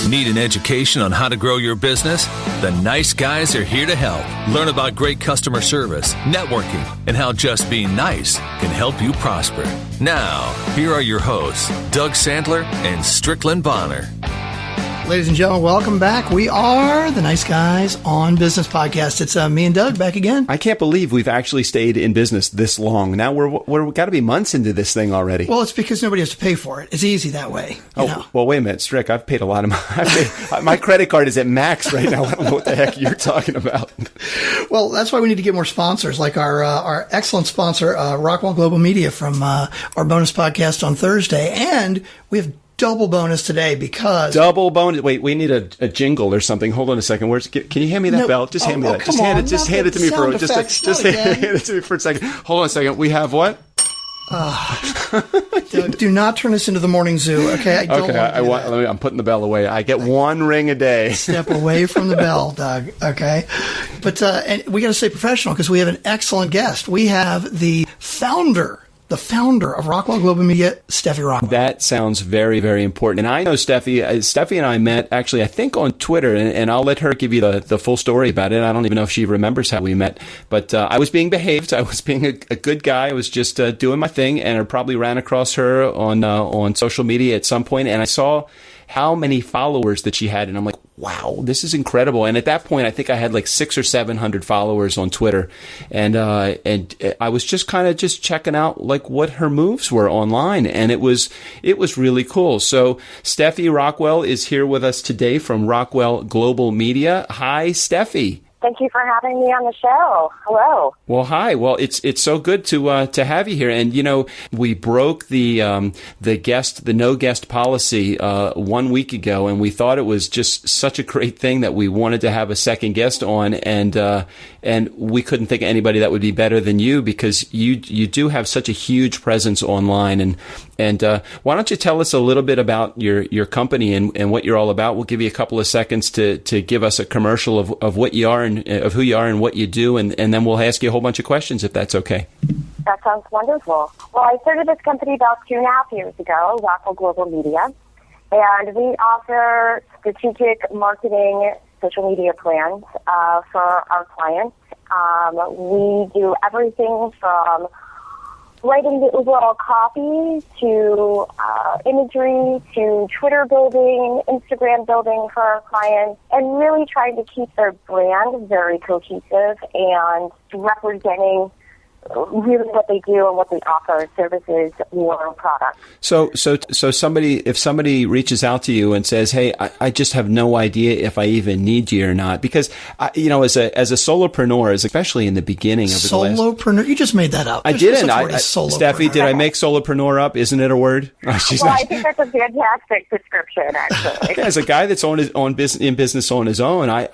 Need an education on how to grow your business? The nice guys are here to help. Learn about great customer service, networking, and how just being nice can help you prosper. Now, here are your hosts, Doug Sandler and Strickland Bonner. Ladies and gentlemen, welcome back. We are the Nice Guys on Business podcast. It's me and Doug back again. I can't believe we've actually stayed in business this long. Now we're got to be months into this thing already. Well, it's because nobody has to pay for it. It's easy that way. You know. Well, wait a minute, Strick. I've paid a lot of money. My credit card is at max right now. I don't know what the heck you're talking about. Well, that's why we need to get more sponsors, like our excellent sponsor, Rockwell Global Media, from our bonus podcast on Thursday, and we have double bonus today because... Double bonus. Wait, we need a jingle or something. Hold on a second. Can you hand me that belt? Just hand me that. Just hand it to me for hand it to me for a second. Hold on a second. We have what? Do not turn this into the morning zoo, okay? I'm putting the bell away. I get one ring a day. Step away from the bell, Doug, okay? But and we got to stay professional because we have an excellent guest. We have the founder of Rockwell Global Media, Steffi Rockwell. That sounds very, very important. And I know Steffi. Steffi and I met, actually, I think on Twitter, and I'll let her give you the full story about it. I don't even know if she remembers how we met. But I was being behaved. I was being a good guy. I was just doing my thing, and I probably ran across her on social media at some point, and I saw how many followers that she had, and I'm like, wow, this is incredible. And at that point, I think I had like 600 or 700 followers on Twitter, and I was just kind of checking out like what her moves were online, and it was really cool. So Steffi Rockwell is here with us today from Rockwell Global Media. Hi, Steffi. Thank you for having me on the show. Hello. Well, hi. Well, it's so good to have you here. And we broke the no guest policy 1 week ago, and we thought it was just such a great thing that we wanted to have a second guest on, and we couldn't think of anybody that would be better than you because you do have such a huge presence online. And why don't you tell us a little bit about your company and what you're all about? We'll give you a couple of seconds to give us a commercial of what you are and of who you are and what you do, and then we'll ask you a whole bunch of questions if that's okay. That sounds wonderful. Well, I started this company about 2.5 years ago, Rockwell Global Media, and we offer strategic marketing social media plans for our clients. We do everything from writing the overall copy to imagery to Twitter building, Instagram building for our clients, and really trying to keep their brand very cohesive and representing really what they do and what they offer, services or products. So if somebody reaches out to you and says, "Hey, I just have no idea if I even need you or not," because as a solopreneur, especially in the beginning of solopreneur, you just made that up. I didn't. Steffi, did I make solopreneur up? Isn't it a word? I think that's a fantastic description, actually. As a guy that's in business on his own, I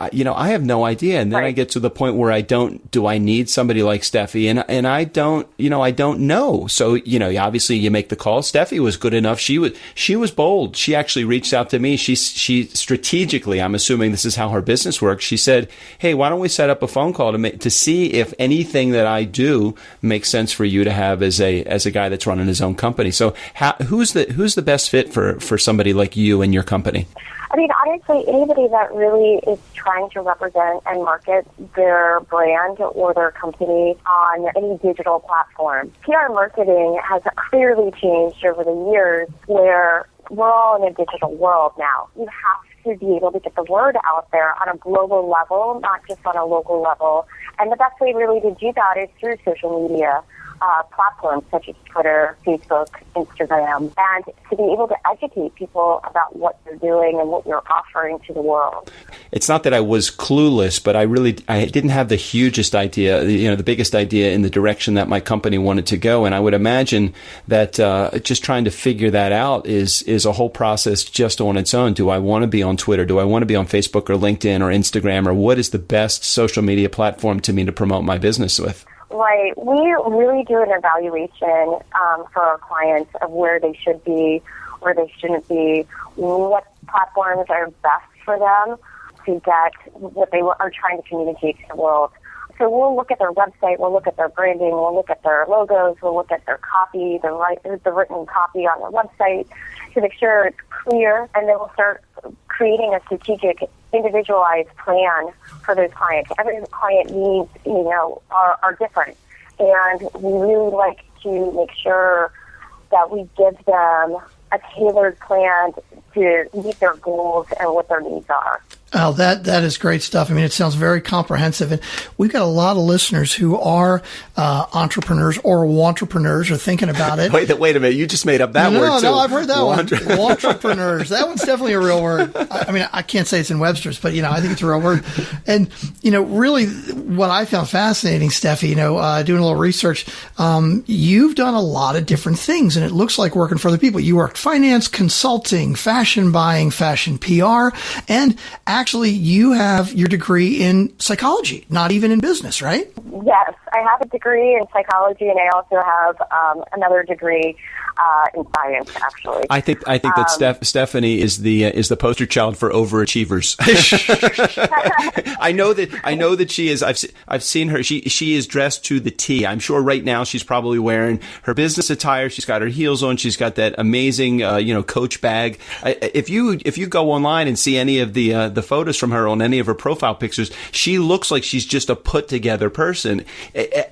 have no idea, and then I get to the point where do I need somebody like Steffi, and I don't know. So, obviously you make the call. Steffi was good enough. She was bold. She actually reached out to me. She strategically, I'm assuming this is how her business works. She said, "Hey, why don't we set up a phone call to see if anything that I do makes sense for you to have as a guy that's running his own company." So who's the best fit for somebody like you and your company? I mean, honestly, anybody that really is trying to represent and market their brand or their company on any digital platform. PR marketing has clearly changed over the years where we're all in a digital world now. You have to be able to get the word out there on a global level, not just on a local level. And the best way really to do that is through social media platforms such as Twitter, Facebook, Instagram, and to be able to educate people about what you're doing and what you're offering to the world. It's not that I was clueless, but I didn't have the hugest idea, the biggest idea in the direction that my company wanted to go. And I would imagine that just trying to figure that out is a whole process just on its own. Do I want to be on Twitter? Do I want to be on Facebook or LinkedIn or Instagram? Or what is the best social media platform to me to promote my business with? Right. We really do an evaluation for our clients of where they should be, where they shouldn't be, what platforms are best for them to get what they are trying to communicate to the world. So we'll look at their website, we'll look at their branding, we'll look at their logos, we'll look at their copy, the written copy on their website to make sure it's clear, and then we'll start creating a strategic, individualized plan for those clients. Every client needs, are different. And we really like to make sure that we give them a tailored plan to meet their goals and what their needs are. Oh, that is great stuff. I mean, it sounds very comprehensive. And we've got a lot of listeners who are entrepreneurs or wantrepreneurs or thinking about it. Wait a minute. You just made up that word, too. No, I've heard that one. Wantrepreneurs. That one's definitely a real word. I mean, I can't say it's in Webster's, but, I think it's a real word. And, really what I found fascinating, Steffi, doing a little research, you've done a lot of different things, and it looks like working for other people. You worked finance, consulting, fashion buying, fashion PR, and actually, you have your degree in psychology, not even in business, right? Yes, I have a degree in psychology, and I also have another degree in science. Actually, I think that Stephanie is the poster child for overachievers. I know that she is. I've seen her. She is dressed to the T. I'm sure right now she's probably wearing her business attire. She's got her heels on. She's got that amazing Coach bag. If you go online and see any of the photos from her on any of her profile pictures, she looks like she's just a put together person.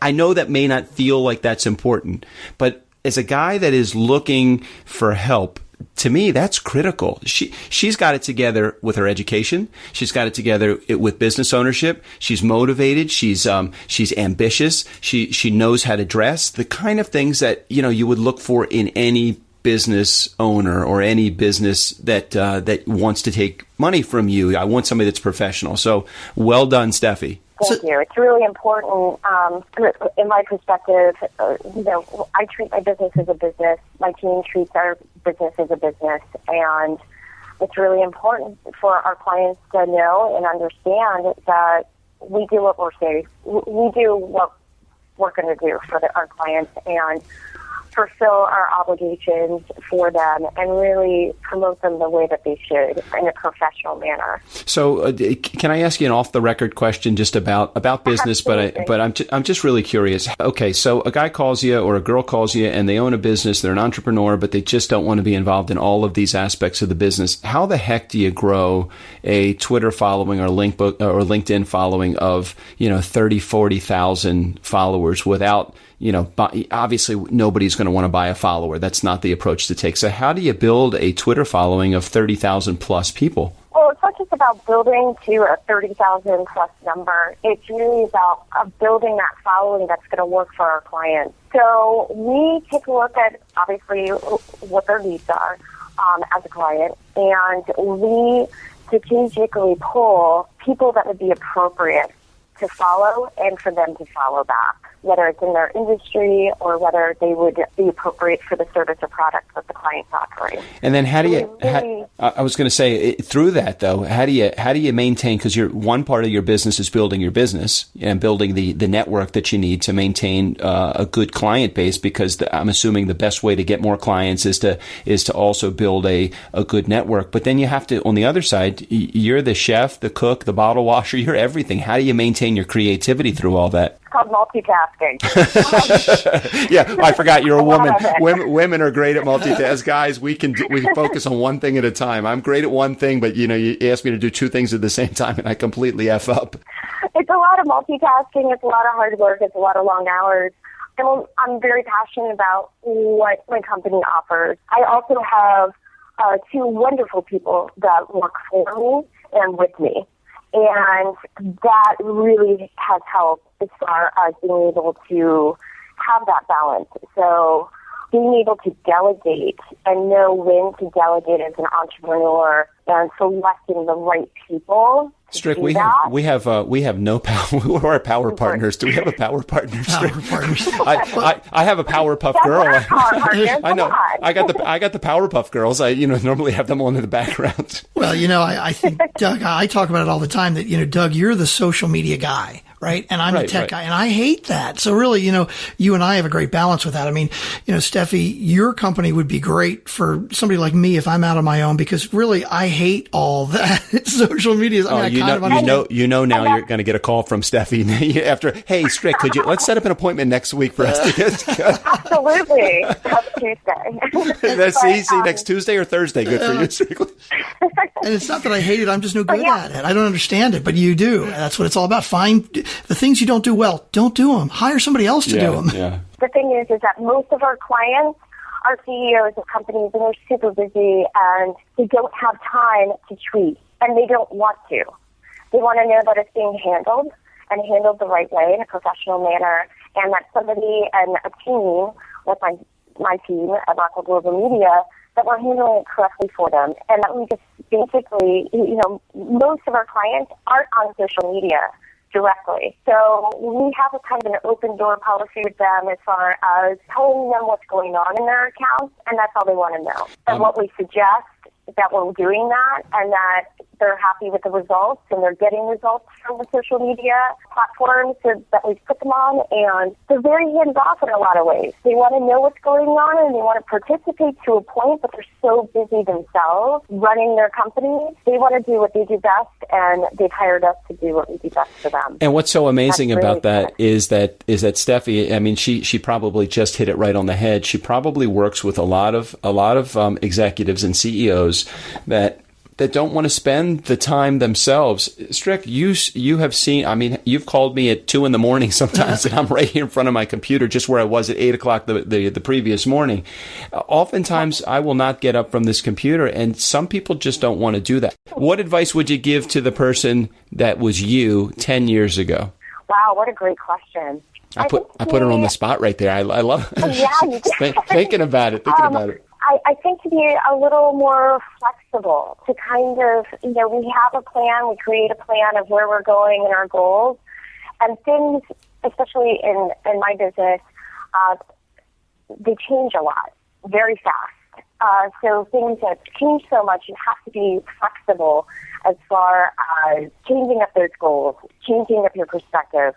I know that may not feel like that's important, but as a guy that is looking for help, to me, that's critical. She's got it together with her education. She's got it together with business ownership. She's motivated. She's ambitious. She knows how to dress. The kind of things that, you would look for in any business owner or any business that wants to take money from you. I want somebody that's professional. So well done, Steffi. Thank you. It's really important. In my perspective, I treat my business as a business. My team treats our business as a business. And it's really important for our clients to know and understand that we do what we're saying. We do what we're going to do for our clients and fulfill our obligations for them and really promote them the way that they should in a professional manner. So can I ask you an off-the-record question just about business? Absolutely. But I'm just really curious. Okay, so a guy calls you or a girl calls you and they own a business, they're an entrepreneur, but they just don't want to be involved in all of these aspects of the business. How the heck do you grow a Twitter following or LinkedIn following of 30, 40,000 followers without obviously nobody's going to want to buy a follower. That's not the approach to take. So how do you build a Twitter following of 30,000 plus people? Well, it's not just about building to a 30,000 plus number. It's really about building that following that's going to work for our clients. So we take a look at, obviously, what their needs are as a client, and we strategically pull people that would be appropriate to follow and for them to follow back, whether it's in their industry or whether they would be appropriate for the service or product that the client's offering. And then how do you, I was going to say, through that though, how do you maintain, because one part of your business is building your business and building the network that you need to maintain a good client base, because I'm assuming the best way to get more clients is to also build a good network. But then you have to, on the other side, you're the chef, the cook, the bottle washer, you're everything. How do you maintain your creativity through all that? It's called multitasking. Yeah, I forgot you're a woman. Women are great at multitask. Guys, we can focus on one thing at a time. I'm great at one thing, but you ask me to do two things at the same time, and I completely F up. It's a lot of multitasking. It's a lot of hard work. It's a lot of long hours. And I'm very passionate about what my company offers. I also have two wonderful people that work for me and with me. And that really has helped as far as being able to have that balance. So being able to delegate and know when to delegate as an entrepreneur and selecting the right people. Strick, we have no power. Who are our power partners? Do we have a power partner? Power partners. I have a Powerpuff Girl. I know. I got the Powerpuff Girls. I normally have them on in the background. Well, I think Doug, I talk about it all the time that Doug, you're the social media guy, right? And I'm the tech guy, and I hate that. So really, you and I have a great balance with that. I mean, Steffi, your company would be great for somebody like me if I'm out on my own, because really I hate all that social media. Now you're going to get a call from Steffi after, hey, Strick, let's set up an appointment next week for us to get. Absolutely. That's Tuesday. See, next Tuesday or Thursday. Good for you, Strick. And it's not that I hate it. I'm just no good at it. I don't understand it, but you do. That's what it's all about. Find the things you don't do well. Don't do them. Hire somebody else to do them. Yeah. The thing is that most of our clients are CEOs of companies, and they're super busy, and they don't have time to treat, and they don't want to. They want to know that it's being handled and handled the right way in a professional manner, and that somebody and a team, like my team at Rockwell Global Media, that we're handling it correctly for them, and that we just basically, most of our clients aren't on social media directly. So we have a kind of an open door policy with them as far as telling them what's going on in their accounts, and that's all they want to know. And what we suggest is that we're doing that, and that they're happy with the results, and they're getting results from the social media platforms that we've put them on, and they're very hands-off in a lot of ways. They want to know what's going on, and they want to participate to a point, but they're so busy themselves running their companies. They want to do what they do best, and they've hired us to do what we do best for them. And what's so amazing about that is that Steffi, I mean, she probably just hit it right on the head. She probably works with a lot of executives and CEOs that don't want to spend the time themselves. Strick, you have seen, I mean, you've called me at 2 a.m. sometimes, and I'm right here in front of my computer, just where I was at 8 o'clock the previous morning. Oftentimes, I will not get up from this computer, and some people just don't want to do that. What advice would you give to the person that was you 10 years ago? Wow, what a great question. I put her on the spot right there. I love thinking about it. I think to be a little more flexible, to kind of, we have a plan, we create a plan of where we're going and our goals, and things, especially in my business, they change a lot, very fast. So things that change so much, you have to be flexible as far as changing up those goals, changing up your perspective,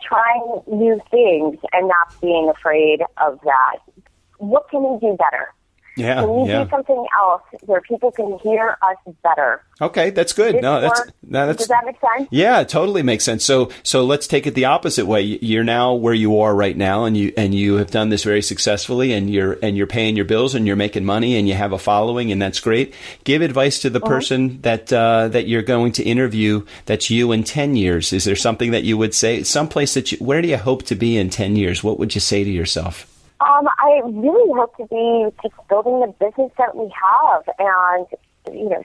trying new things and not being afraid of that. What can we do better? Yeah, Can we do something else where people can hear us better? Okay, that's good. Does that make sense? Yeah, it totally makes sense. So let's take it the opposite way. You're now where you are right now, and you have done this very successfully, and you're paying your bills, and you're making money, and you have a following, and that's great. Give advice to the person that you're going to interview. That's you in 10 years. Is there something that you would say? Someplace where do you hope to be in 10 years? What would you say to yourself? I really hope to be just building the business that we have, and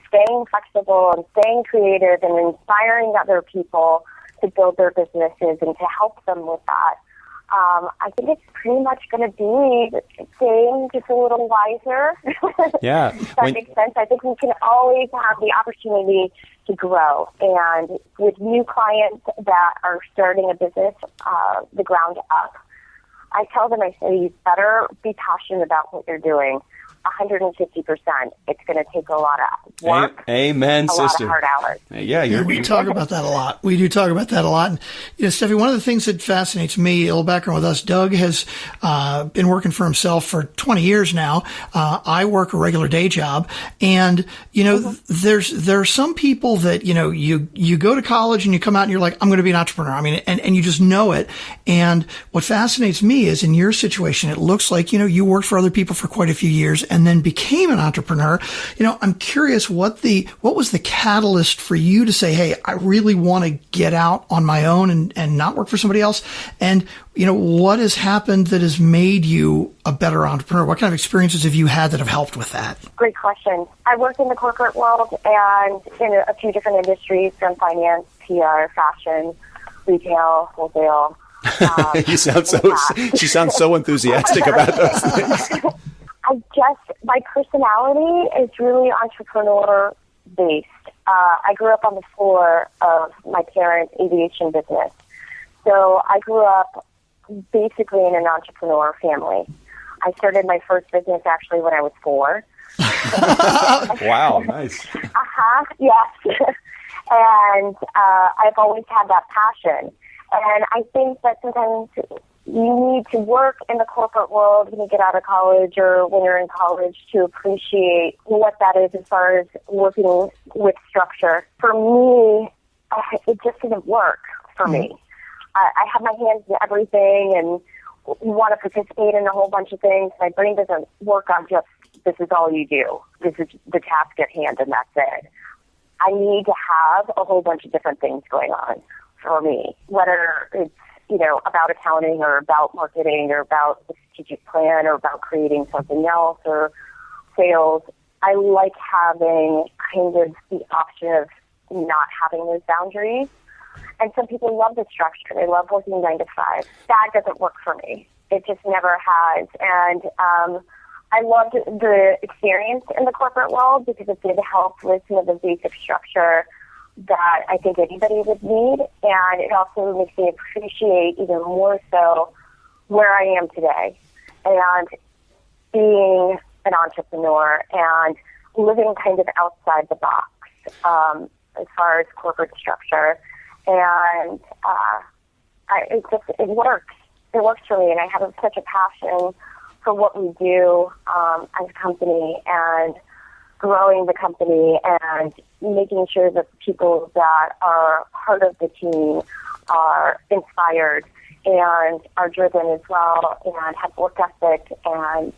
staying flexible and staying creative and inspiring other people to build their businesses and to help them with that. I think it's pretty much going to be staying just a little wiser. Yeah. That makes sense. I think we can always have the opportunity to grow. And with new clients that are starting a business, the ground up, I tell them, I say, you better be passionate about what you're doing. 150%. It's going to take a lot of work. Amen, sister. A lot of hard hours. Yeah, we talk about that a lot. We do talk about that a lot. And, Steffi, one of the things that fascinates me, a little background with us, Doug has been working for himself for 20 years now. I work a regular day job. And, there are some people that, you go to college and you come out and you're like, I'm going to be an entrepreneur. I mean, and you just know it. And what fascinates me is in your situation, it looks like, you worked for other people for quite a few years and then became an entrepreneur. I'm curious what was the catalyst for you to say, hey, I really want to get out on my own and not work for somebody else? And, what has happened that has made you a better entrepreneur? What kind of experiences have you had that have helped with that? Great question. I worked in the corporate world and in a few different industries, from finance, PR, fashion, retail, wholesale. She sounds so enthusiastic about those things. My personality is really entrepreneur-based. I grew up on the floor of my parents' aviation business. So I grew up basically in an entrepreneur family. I started my first business actually when I was 4. Wow, nice. Yes. And I've always had that passion. And I think that sometimes you need to work in the corporate world when you get out of college or when you're in college to appreciate what that is as far as working with structure. For me, it just didn't work for me. I have my hands in everything and want to participate in a whole bunch of things. My brain doesn't work on just, this is all you do. This is the task at hand and that's it. I need to have a whole bunch of different things going on for me, whether it's, about accounting or about marketing or about the strategic plan or about creating something else or sales. I like having kind of the option of not having those boundaries. And some people love the structure. They love working 9 to 5. That doesn't work for me. It just never has. And I loved the experience in the corporate world because it did help with some of the basic structure that I think anybody would need. And it also makes me appreciate even more so where I am today and being an entrepreneur and living kind of outside the box as far as corporate structure. And it works. It works for me, and I have such a passion for what we do as a company and growing the company and making sure that the people that are part of the team are inspired and are driven as well and have work ethic and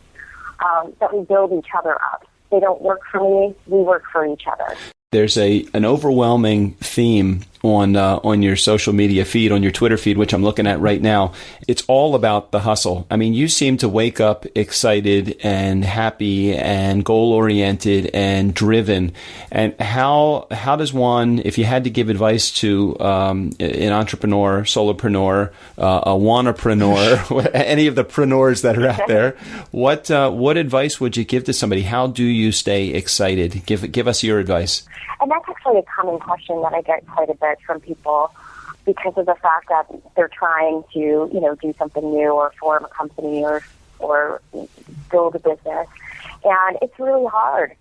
that we build each other up. They don't work for me, we work for each other. There's an overwhelming theme on your social media feed, on your Twitter feed, which I'm looking at right now. It's all about the hustle. I mean, you seem to wake up excited and happy and goal-oriented and driven. And how does one, if you had to give advice to an entrepreneur, solopreneur, a wannapreneur, any of the preneurs that are out there, what advice would you give to somebody? How do you stay excited? Give us your advice. And that's actually a common question that I get quite a bit from people because of the fact that they're trying to, do something new or form a company or build a business. And it's really hard.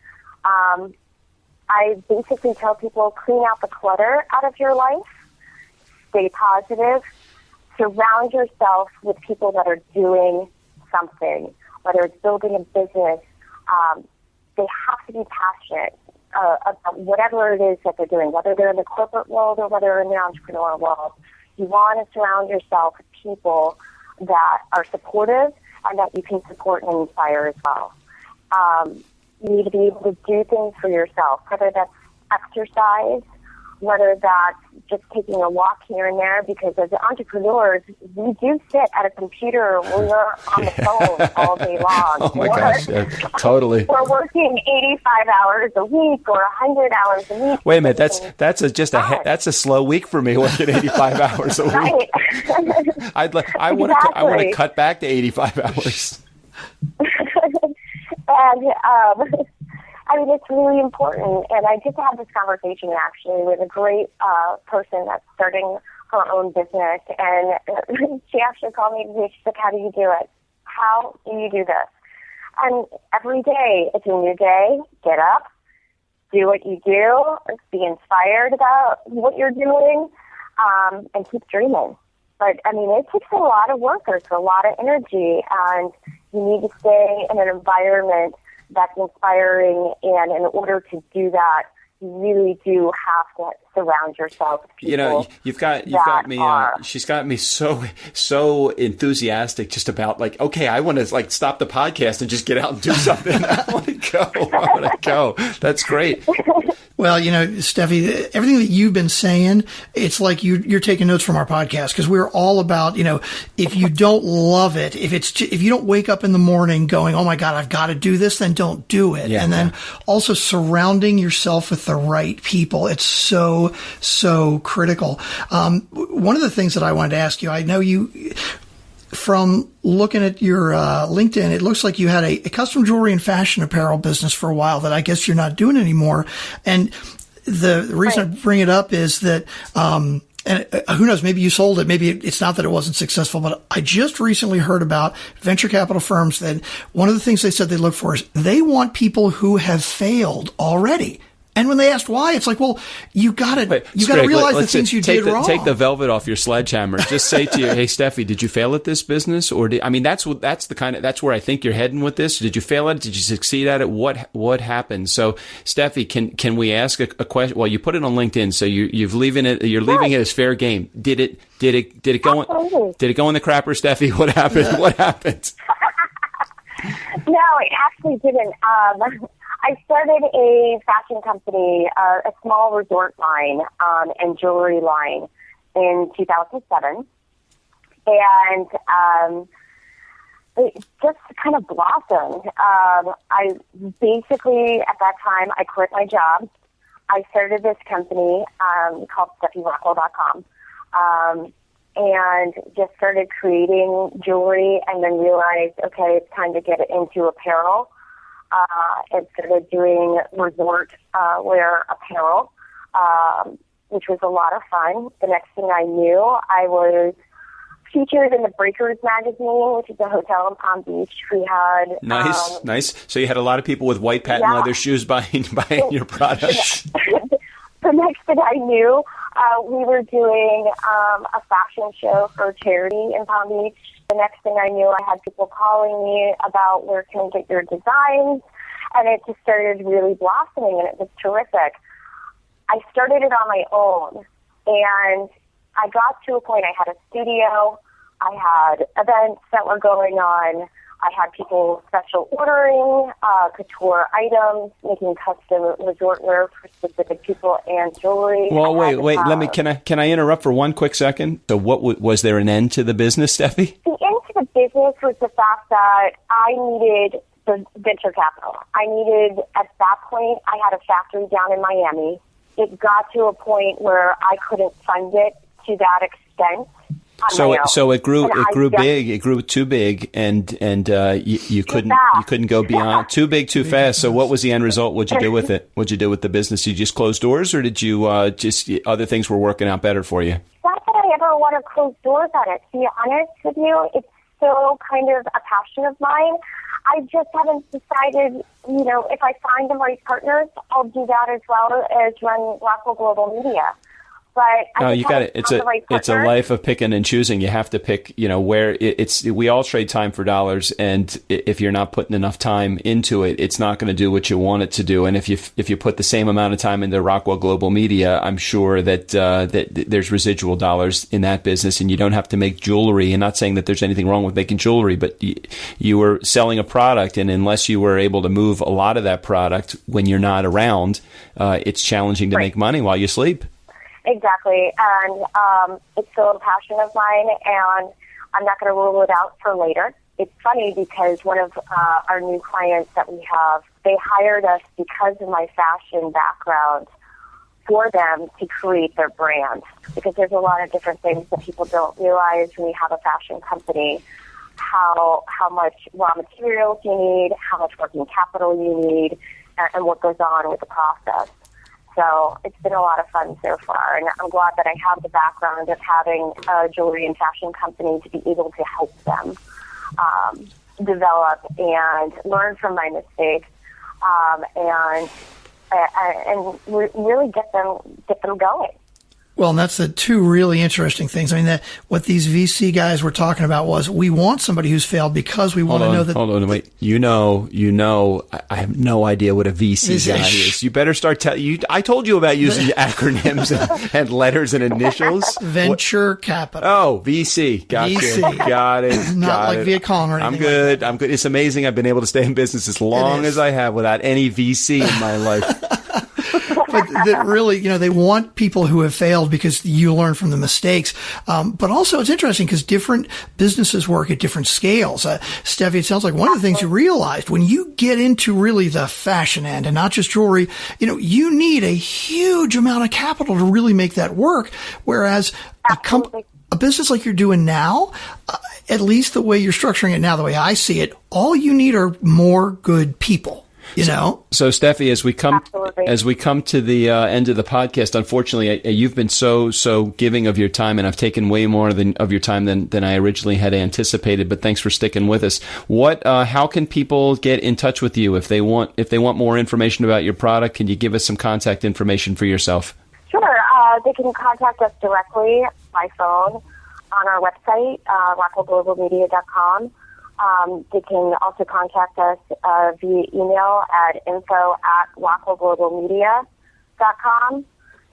I basically tell people, clean out the clutter out of your life, stay positive, surround yourself with people that are doing something, whether it's building a business. They have to be passionate about whatever it is that they're doing, whether they're in the corporate world or whether they're in the entrepreneurial world. You want to surround yourself with people that are supportive and that you can support and inspire as well. You need to be able to do things for yourself, whether that's exercise, whether that's just taking a walk here and there, because as entrepreneurs, we do sit at a computer, we're on the phone all day long. Oh my gosh, totally. We're working 85 hours a week or 100 hours a week. Wait a minute, that's a slow week for me, working 85 hours a week. Right. I want to cut back to 85 hours. And it's really important. And I just had this conversation actually with a great person that's starting her own business. And she actually called me and she's like, how do you do it? How do you do this? And every day, it's a new day. Get up, do what you do, be inspired about what you're doing, and keep dreaming. But, it takes a lot of work. There's a lot of energy, and you need to stay in an environment that's inspiring, and in order to do that, you really do have to surround yourself with people. You've got me. She's got me so enthusiastic, just about like, okay, I want to stop the podcast and just get out and do something. I want to go. That's great. Well, Steffi, everything that you've been saying, it's like you're taking notes from our podcast, because we're all about, if you don't love it, if you don't wake up in the morning going, oh my God, I've got to do this, then don't do it. And then also surrounding yourself with the right people. It's so critical. One of the things that I wanted to ask you, I know from looking at your LinkedIn, it looks like you had a custom jewelry and fashion apparel business for a while that I guess you're not doing anymore. And the reason I bring it up is that, and who knows, maybe you sold it. Maybe it's not that it wasn't successful, but I just recently heard about venture capital firms that one of the things they said they look for is they want people who have failed already. And when they asked why, it's like, well, you got to realize the things you did wrong. Take the velvet off your sledgehammer. Just say to you, hey, Steffi, did you fail at this business? Or that's where I think you're heading with this. Did you fail at it? Did you succeed at it? What happened? So, Steffi, can we ask a question? Well, you put it on LinkedIn, so you're leaving it as fair game. Did it go in the crapper, Steffi? What happened? What happened? No, it actually didn't. I started a fashion company, a small resort line and jewelry line in 2007. And it just kind of blossomed. I basically, at that time, I quit my job. I started this company called SteffiRockwell.com and just started creating jewelry and then realized, okay, it's time to get it into apparel. And started doing resort wear apparel, which was a lot of fun. The next thing I knew, I was featured in the Breakers magazine, which is a hotel in Palm Beach. We had nice. So you had a lot of people with white patent leather shoes buying your products. The next thing I knew, we were doing a fashion show for charity in Palm Beach. The next thing I knew, I had people calling me about where can I get your designs, and it just started really blossoming, and it was terrific. I started it on my own, and I got to a point, I had a studio, I had events that were going on, I had people special ordering couture items, making custom resort wear for specific people and jewelry. Well, wait. Can I interrupt for one quick second? So, was there an end to the business, Steffi? The end to the business was the fact that I needed the venture capital. I needed, at that point, I had a factory down in Miami. It got to a point where I couldn't fund it to that extent. So it grew big. It grew too big, and you couldn't go beyond. Too big, too fast. So what was the end result? What'd you do with it? What'd you do with the business? Did you just close doors, or did you just other things were working out better for you? Not that I ever want to close doors on it. To be honest with you, it's still kind of a passion of mine. I just haven't decided, if I find the right partners, I'll do that as well as run Rockwell Global Media. But you got it. It's a life of picking and choosing. You have to pick, where we all trade time for dollars. And if you're not putting enough time into it, it's not going to do what you want it to do. And if you put the same amount of time into Rockwell Global Media, I'm sure that there's residual dollars in that business, and you don't have to make jewelry. And not saying that there's anything wrong with making jewelry, but you were selling a product, and unless you were able to move a lot of that product when you're not around, it's challenging to make money while you sleep. Exactly, and it's still a passion of mine, and I'm not going to rule it out for later. It's funny because one of our new clients that we have, they hired us because of my fashion background for them to create their brand, because there's a lot of different things that people don't realize when you have a fashion company, how much raw materials you need, how much working capital you need, and what goes on with the process. So it's been a lot of fun so far, and I'm glad that I have the background of having a jewelry and fashion company to be able to help them develop and learn from my mistakes, and really get them going. Well, and that's the two really interesting things. I mean, what these VC guys were talking about was we want somebody who's failed because we want to know that. Hold on, wait. I have no idea what a VC guy is. You better start telling. I told you about using acronyms and letters and initials. Venture capital. Oh, VC. Gotcha. VC. Got it. Not like Viet Cong or anything. I'm good. It's amazing. I've been able to stay in business as long as I have without any VC in my life. But that really, they want people who have failed because you learn from the mistakes. But also it's interesting because different businesses work at different scales. Steffi, it sounds like one of the things you realized when you get into really the fashion end and not just jewelry, you need a huge amount of capital to really make that work. Whereas a business like you're doing now, at least the way you're structuring it now, the way I see it, all you need are more good people. So Steffi, as we come to the end of the podcast, unfortunately, you've been so giving of your time, and I've taken way more of your time than I originally had anticipated. But thanks for sticking with us. How can people get in touch with you if they want more information about your product? Can you give us some contact information for yourself? Sure. They can contact us directly by phone on our website, rockwellglobalmedia.com. They can also contact us via email at info@rockwellglobalmedia.com.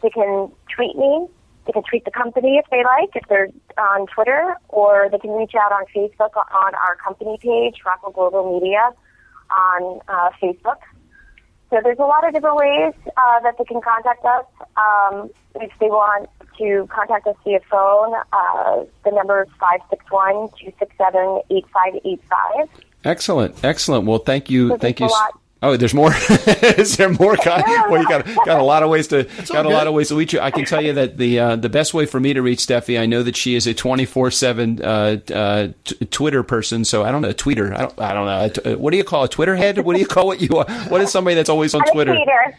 They can tweet me. They can tweet the company if they like, if they're on Twitter, or they can reach out on Facebook on our company page, Rockwell Global Media, on Facebook. So there's a lot of different ways that they can contact us. If they want to contact us via phone, the number is 561-267-8585. Excellent. Well, thank you. So thank you. a lot. Oh, there's more. Is there more? Well, you got a lot of ways to reach you. I can tell you that the best way for me to reach Steffi, I know that she is a 24/7 Twitter person. So I don't know, a tweeter. I don't know. What do you call a Twitter head? What do you call what you are? What is somebody that's always on Twitter?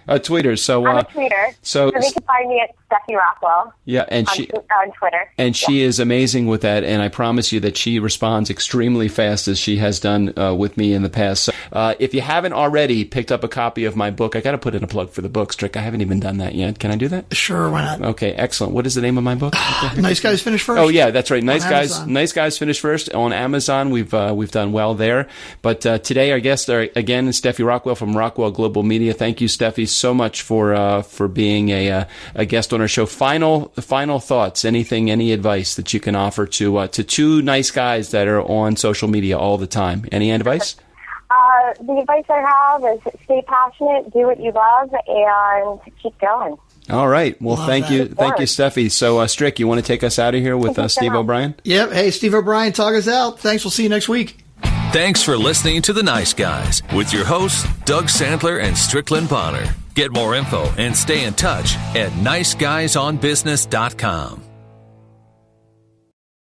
A tweeter. So I'm a tweeter. So they can find me at Steffi Rockwell. Yeah, and on Twitter. And she is amazing with that. And I promise you that she responds extremely fast, as she has done with me in the past. So, if you haven't already picked up a copy of my book, I got to put in a plug for the book, Strick. I haven't even done that yet. Can I do that? Sure, why not? Okay, excellent. What is the name of my book? Nice Guys Finish First. Oh yeah, that's right. Nice Amazon. Guys Finish First on Amazon. We've done well there. But today our guest again is Steffi Rockwell from Rockwell Global Media. Thank you, Steffi, so much for being a guest on our show. Final thoughts. Any advice that you can offer to two nice guys that are on social media all the time? Any advice? The advice I have is stay passionate, do what you love, and keep going. All right. Well, thank you, Steffi. So, Strick, you want to take us out of here with Steve O'Brien? Yep. Hey, Steve O'Brien, talk us out. Thanks. We'll see you next week. Thanks for listening to The Nice Guys with your hosts, Doug Sandler and Strickland Bonner. Get more info and stay in touch at niceguysonbusiness.com.